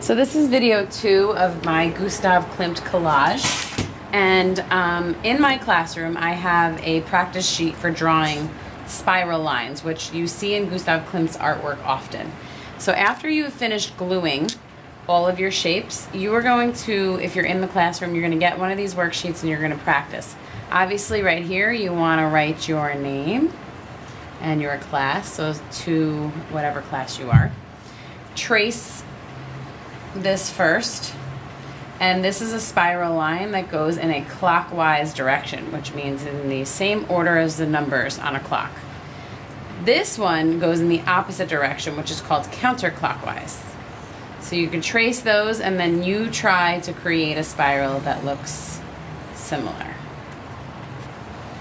So this is video 2 of my Gustav Klimt collage, and in my classroom I have a practice sheet for drawing spiral lines, which you see in Gustav Klimt's artwork often. So after you have finished gluing all of your shapes, you are going to, if you're in the classroom, you're going to get one of these worksheets and you're going to practice. Obviously right here you want to write your name and your class, so to whatever class you are. Trace this first, and this is a spiral line that goes in a clockwise direction, which means in the same order as the numbers on a clock. This one goes in the opposite direction, which is called counterclockwise. So you can trace those and then you try to create a spiral that looks similar.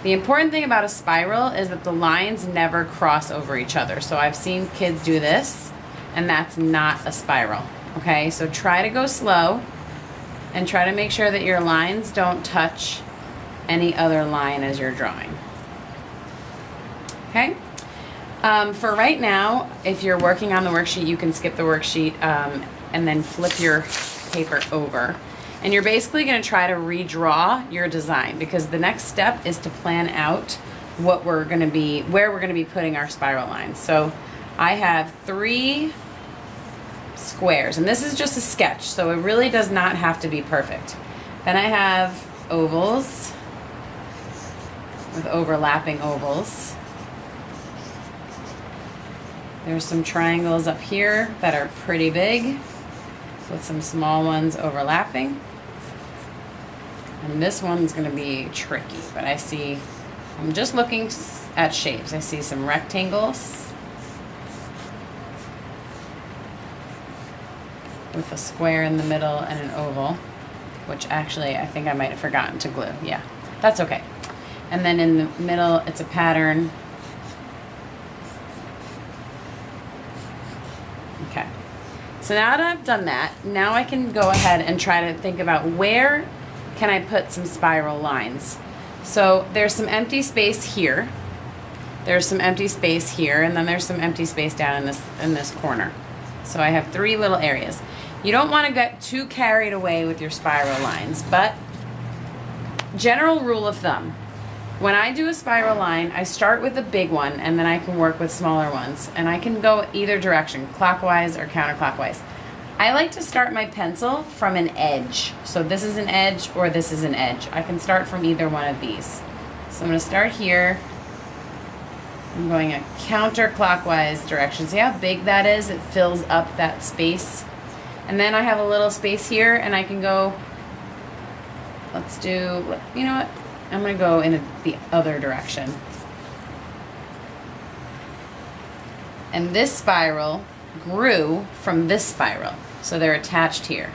The important thing about a spiral is that the lines never cross over each other. So I've seen kids do this, and that's not a spiral. Okay, so try to go slow and try to make sure that your lines don't touch any other line as you're drawing. Okay, for right now, if you're working on the worksheet, you can skip the worksheet and then flip your paper over. And you're basically going to try to redraw your design, because the next step is to plan out what we're going to be, where we're going to be putting our spiral lines. So I have 3 squares, and this is just a sketch, so it really does not have to be perfect. Then I have ovals with overlapping ovals. There's some triangles up here that are pretty big with some small ones overlapping. And this one's going to be tricky, but I'm just looking at shapes. I see some rectangles with a square in the middle and an oval, which actually I think I might have forgotten to glue. Yeah, that's okay. And then in the middle, it's a pattern. Okay. So now that I've done that, now I can go ahead and try to think about where can I put some spiral lines. So there's some empty space here. There's some empty space here, and then there's some empty space down in this corner. So I have 3 little areas. You don't want to get too carried away with your spiral lines, but general rule of thumb, when I do a spiral line, I start with a big one and then I can work with smaller ones, and I can go either direction, clockwise or counterclockwise. I like to start my pencil from an edge. So this is an edge or this is an edge. I can start from either one of these. So I'm going to start here. I'm going a counterclockwise direction. See how big that is? It fills up that space. And then I have a little space here, and I can go, let's do, you know what? I'm going to go in the other direction. And this spiral grew from this spiral. So they're attached here.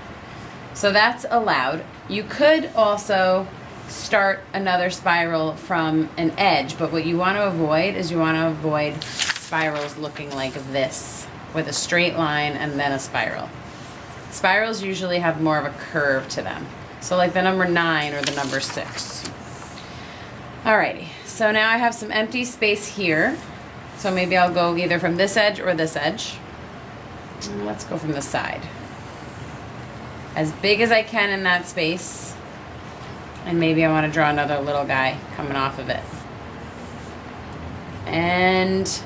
So that's allowed. You could also start another spiral from an edge, but what you want to avoid is spirals looking like this, with a straight line and then a spiral. Spirals usually have more of a curve to them. So like the number 9 or the number 6. Alrighty, so now I have some empty space here. So maybe I'll go either from this edge or this edge. Let's go from the side. As big as I can in that space. And maybe I want to draw another little guy coming off of it. And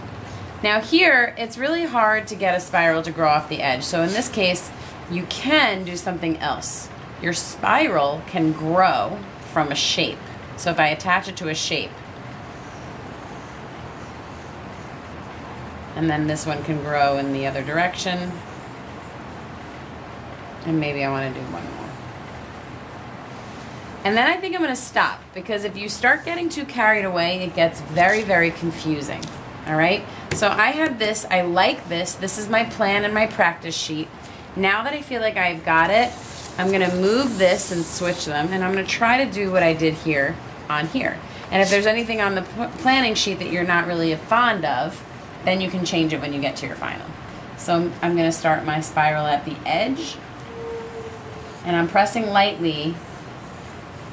now here, it's really hard to get a spiral to grow off the edge. So in this case, you can do something else. Your spiral can grow from a shape. So if I attach it to a shape, and then this one can grow in the other direction, and maybe I want to do one more. And then I think I'm going to stop, because if you start getting too carried away, it gets very, very confusing. All right? So I have this. I like this. This is my plan and my practice sheet. Now that I feel like I've got it, I'm going to move this and switch them, and I'm going to try to do what I did here on here. And if there's anything on the planning sheet that you're not really fond of, then you can change it when you get to your final. So I'm going to start my spiral at the edge, and I'm pressing lightly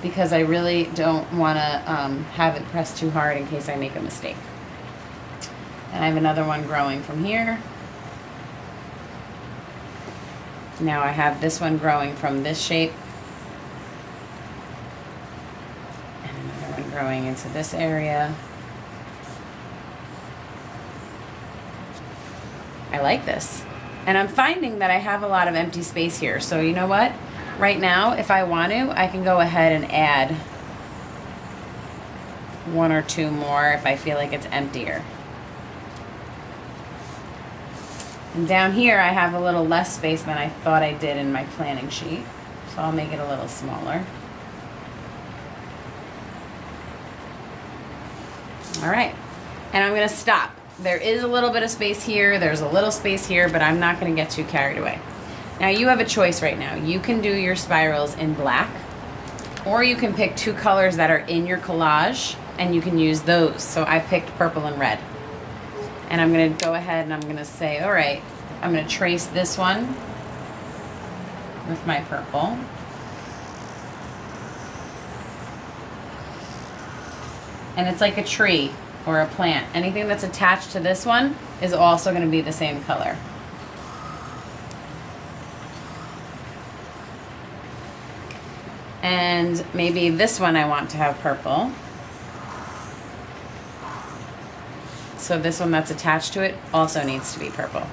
because I really don't want to have it pressed too hard in case I make a mistake. And I have another one growing from here. Now I have this one growing from this shape. And another one growing into this area. I like this. And I'm finding that I have a lot of empty space here. So you know what? Right now, if I want to, I can go ahead and add one or two more if I feel like it's emptier. And down here, I have a little less space than I thought I did in my planning sheet. So I'll make it a little smaller. All right, and I'm gonna stop. There is a little bit of space here, there's a little space here, but I'm not gonna get too carried away. Now you have a choice right now. You can do your spirals in black, or you can pick two colors that are in your collage and you can use those. So I picked purple and red. And I'm gonna go ahead and I'm gonna say, all right, I'm gonna trace this one with my purple. And it's like a tree or a plant. Anything that's attached to this one is also gonna be the same color. And maybe this one I want to have purple. So this one that's attached to it also needs to be purple.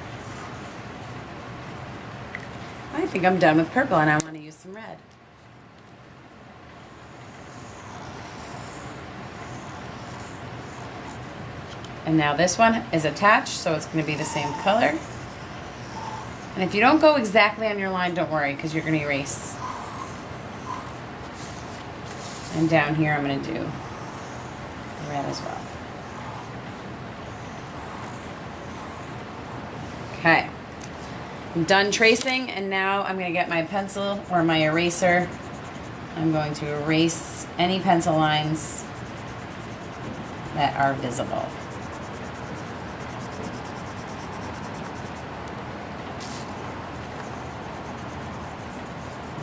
I think I'm done with purple and I want to use some red. And now this one is attached, so it's going to be the same color. And if you don't go exactly on your line, don't worry, because you're going to erase. And down here I'm going to do red as well. Okay, I'm done tracing, and now I'm going to get my pencil or my eraser. I'm going to erase any pencil lines that are visible.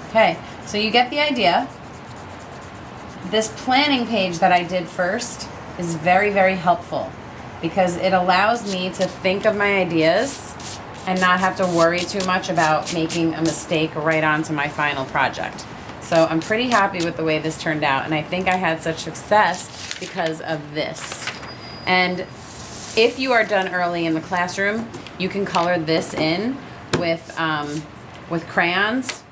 Okay, so you get the idea. This planning page that I did first is very, very helpful because it allows me to think of my ideas and not have to worry too much about making a mistake right onto my final project. So I'm pretty happy with the way this turned out, and I think I had such success because of this. And if you are done early in the classroom, you can color this in with crayons.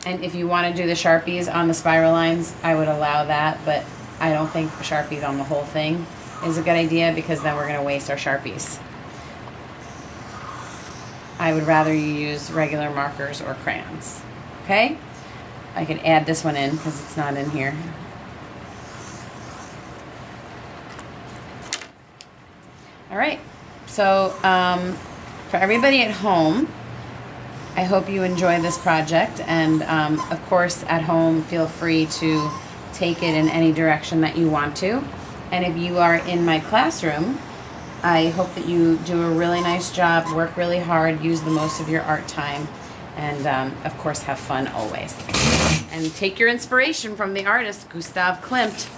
And if you want to do the Sharpies on the spiral lines, I would allow that, but I don't think Sharpies on the whole thing is a good idea because then we're going to waste our Sharpies. I would rather you use regular markers or crayons. Okay? I can add this one in because it's not in here. All right. So for everybody at home, I hope you enjoy this project, and of course at home feel free to take it in any direction that you want to. And if you are in my classroom, I hope that you do a really nice job, work really hard, use the most of your art time, and of course have fun always. And take your inspiration from the artist Gustav Klimt.